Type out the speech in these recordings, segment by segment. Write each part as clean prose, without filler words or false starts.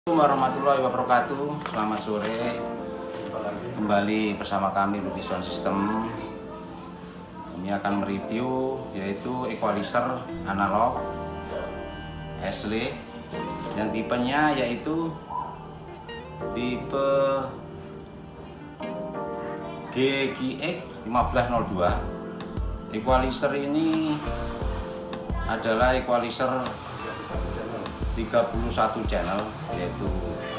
Assalamualaikum warahmatullahi wabarakatuh. Selamat sore. Kembali bersama kami Ruby Sound System. Ini akan mereview yaitu equalizer analog Ashley yang tipenya yaitu tipe GGX 1502. Equalizer ini adalah equalizer 31 channel, yaitu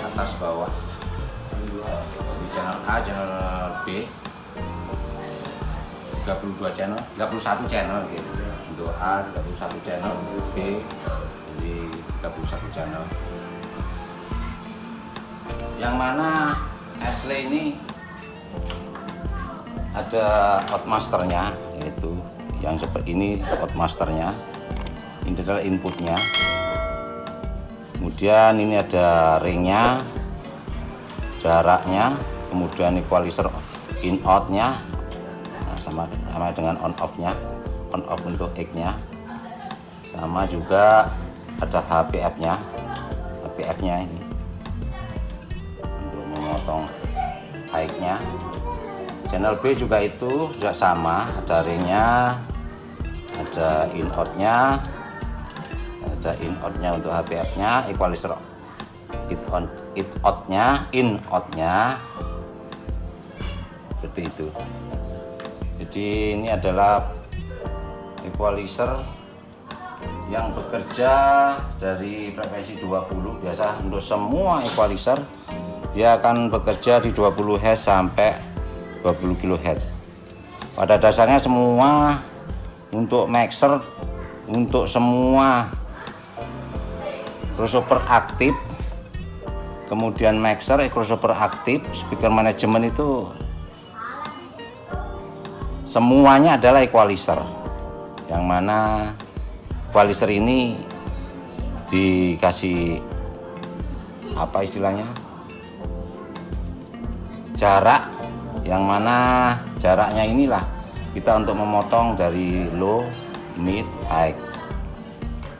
atas bawah. Di channel A, channel B 31 channel gitu. Untuk A 31 channel, B jadi 31 channel. Yang mana Ashley ini ada outmasternya, yaitu yang seperti ini outmasternya. Ini adalah inputnya. Kemudian ini ada ringnya, jaraknya, kemudian equalizer in out-nya, nah, sama dengan on off-nya, on off untuk X-nya, sama juga ada HPF-nya, HPF-nya ini untuk memotong high-nya. Channel B juga itu juga sama, ada ringnya, ada in out-nya. Ada in out-nya untuk HPF-nya, equalizer in out-nya seperti itu. Jadi ini adalah equalizer yang bekerja dari frekuensi 20. Biasa untuk semua equalizer dia akan bekerja di 20 Hz sampai 20 kHz. Pada dasarnya semua untuk mixer, untuk semua crossover aktif, kemudian mixer, crossover aktif, speaker manajemen itu semuanya adalah equalizer. Yang mana equalizer ini dikasih apa istilahnya, jarak, yang mana jaraknya inilah kita untuk memotong dari low, mid, high.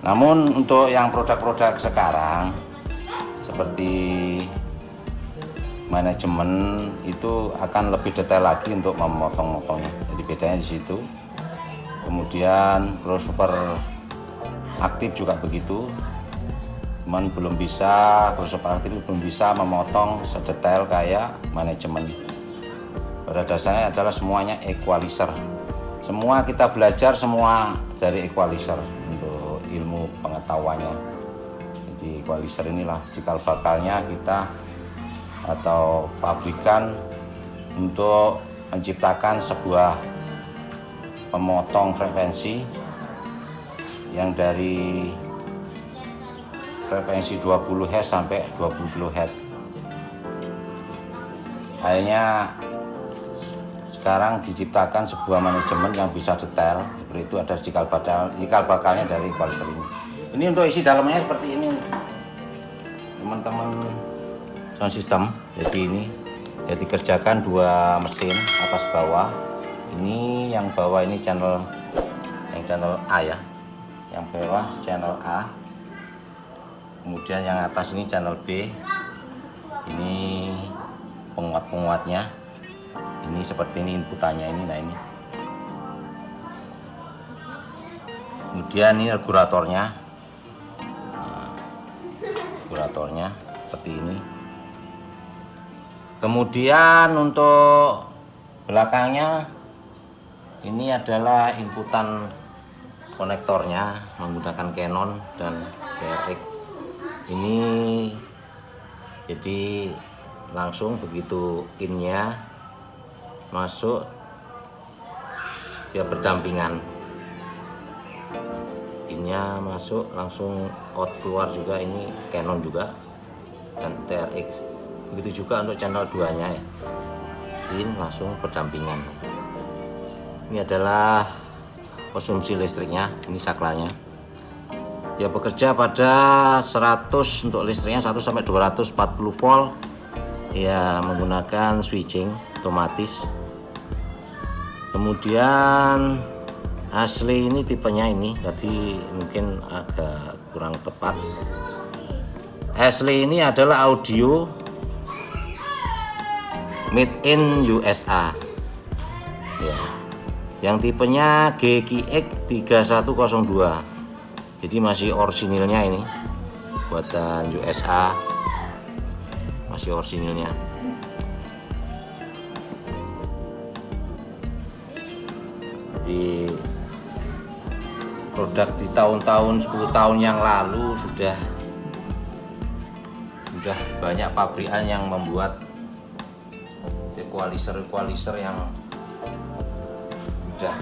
Namun untuk yang produk-produk sekarang seperti manajemen itu akan lebih detail lagi untuk memotong-motongnya. Jadi bedanya di situ. Kemudian crossover aktif juga begitu. Cuman belum bisa, crossover aktif belum bisa memotong sedetail kayak manajemen. Pada dasarnya adalah semuanya equalizer. Semua kita belajar semua dari equalizer untuk ilmu pengetahuannya. Jadi equalizer inilah cikal bakalnya kita atau pabrikan untuk menciptakan sebuah pemotong frekuensi yang dari frekuensi 20 Hz sampai 20 kHz. Akhirnya sekarang diciptakan sebuah manajemen yang bisa detail. Seperti itu ada cikal bakalnya dari equalizer ini. Ini untuk isi dalamnya seperti ini, teman-teman sound system. Jadi ini jadi kerjakan dua mesin atas bawah. Ini yang bawah ini channel A ya, yang bawah channel A. Kemudian yang atas ini channel B. Ini penguat-penguatnya. Ini seperti ini inputannya ini. Nah ini. Kemudian ini regulatornya. Regulatornya seperti ini. Kemudian untuk belakangnya ini adalah inputan konektornya menggunakan Canon dan TRX. Ini jadi langsung begitu innya masuk dia berdampingan, innya masuk langsung out keluar juga. Ini Canon juga dan TRX. Begitu juga untuk channel 2 nya ya, in langsung berdampingan. Ini adalah konsumsi listriknya, ini saklarnya. Dia bekerja pada 100 untuk listriknya 100 sampai 240 volt ya, menggunakan switching otomatis. Kemudian Ashley ini tipenya ini tadi mungkin agak kurang tepat. Ashley ini adalah audio made in USA ya, yang tipenya GQX 3102, jadi masih orisinilnya ini, buatan USA, masih orisinilnya. Jadi produk di tahun-tahun 10 tahun yang lalu sudah banyak pabrikan yang membuat equalizer yang sudah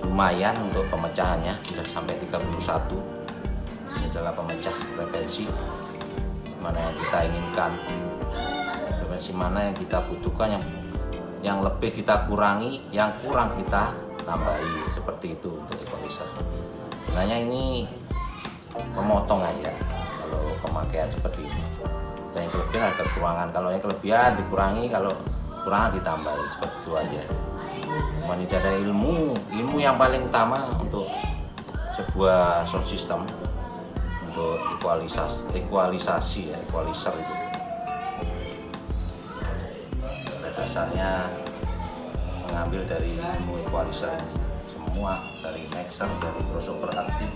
lumayan untuk pemecahannya, sudah sampai 31. Ini adalah pemecah frekuensi mana yang kita inginkan, frekuensi mana yang kita butuhkan, yang lebih kita kurangi, yang kurang kita tambahi, seperti itu untuk equalizer. Sebenarnya ini memotong aja kalau pemakaian seperti ini. Yang kelebihan ada kekurangan, kalau yang kelebihan dikurangi, kalau kurang ditambahi, seperti itu aja. Cuma ini ada ilmu yang paling utama untuk sebuah sound system, untuk equalisasi ya, equalizer itu. Pada dasarnya mengambil dari ilmu equalizer ini semua, dari mixer, dari crossover aktif,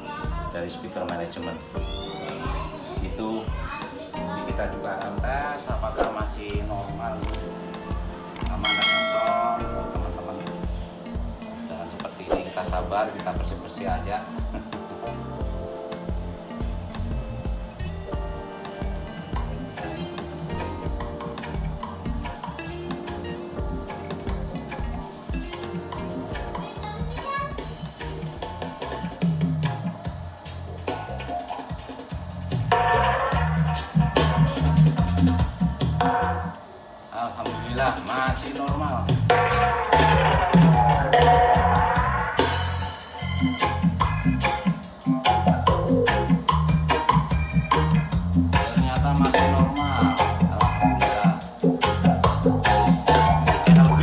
dari speaker management. Itu kita juga akan tes apakah masih normal, aman dan sound teman-teman. Jangan seperti ini, kita sabar, kita bersih-bersih aja. Alhamdulillah masih normal. Ternyata masih normal. Alhamdulillah. Channel B.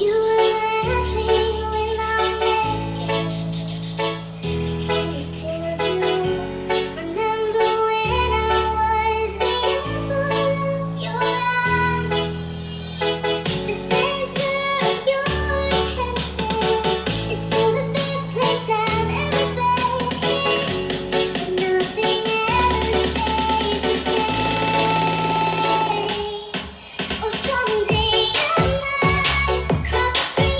You were laughing when I met you, and you still do. Remember when I was the apple of your eye? The center of your attention is still the best place I've ever been. And nothing ever stays the same. Oh, someday I might cross the street.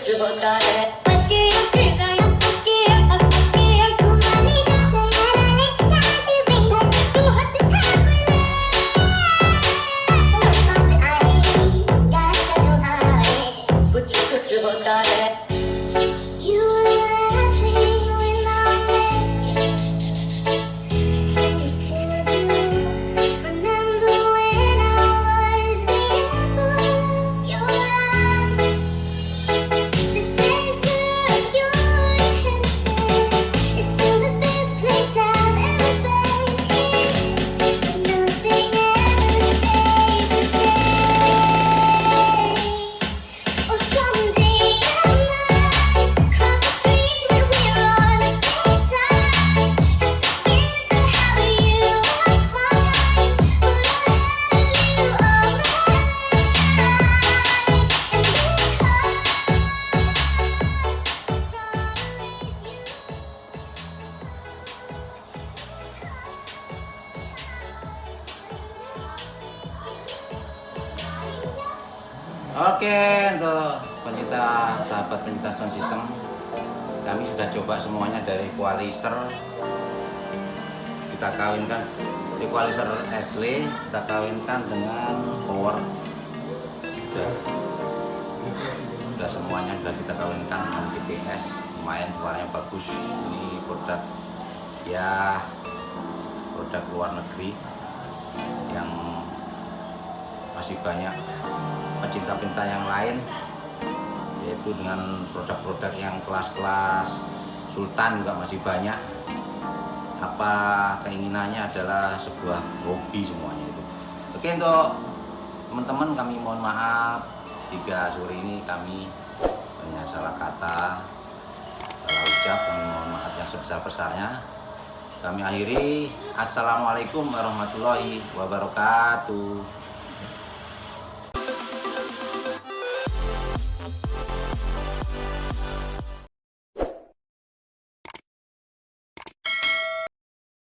कुछ होता है पक्के तेरा पक्के घुमाने का चला let's start the ring तू हाथ थाम ले पास आए यार करो आए कुछ कुछ होता है You were laughing when I'm naked and you still do remember when I was the apple of your eye the center of your attention is still the best place I've ever been in nothing ever stays the same oh someday I might cross the street when we're on the same side just to forget the habit you are fine but I'll have you all my life and this heart Oke, untuk sahabat pencinta sound system, kami sudah coba semuanya dari equalizer. Kita kawinkan equalizer Ashley, kita kawinkan dengan power. Sudah semuanya sudah kita kawinkan dengan GPS, lumayan suaranya bagus. Ini produk produk luar negeri yang masih banyak pecinta-pecinta yang lain, yaitu dengan produk-produk yang kelas-kelas sultan juga masih banyak. Apa keinginannya adalah sebuah hobi semuanya itu. Oke, untuk teman-teman kami mohon maaf jika sore ini kami banyak salah kata, salah ucap, kami mohon maaf yang sebesar-besarnya. Kami akhiri, assalamualaikum warahmatullahi wabarakatuh.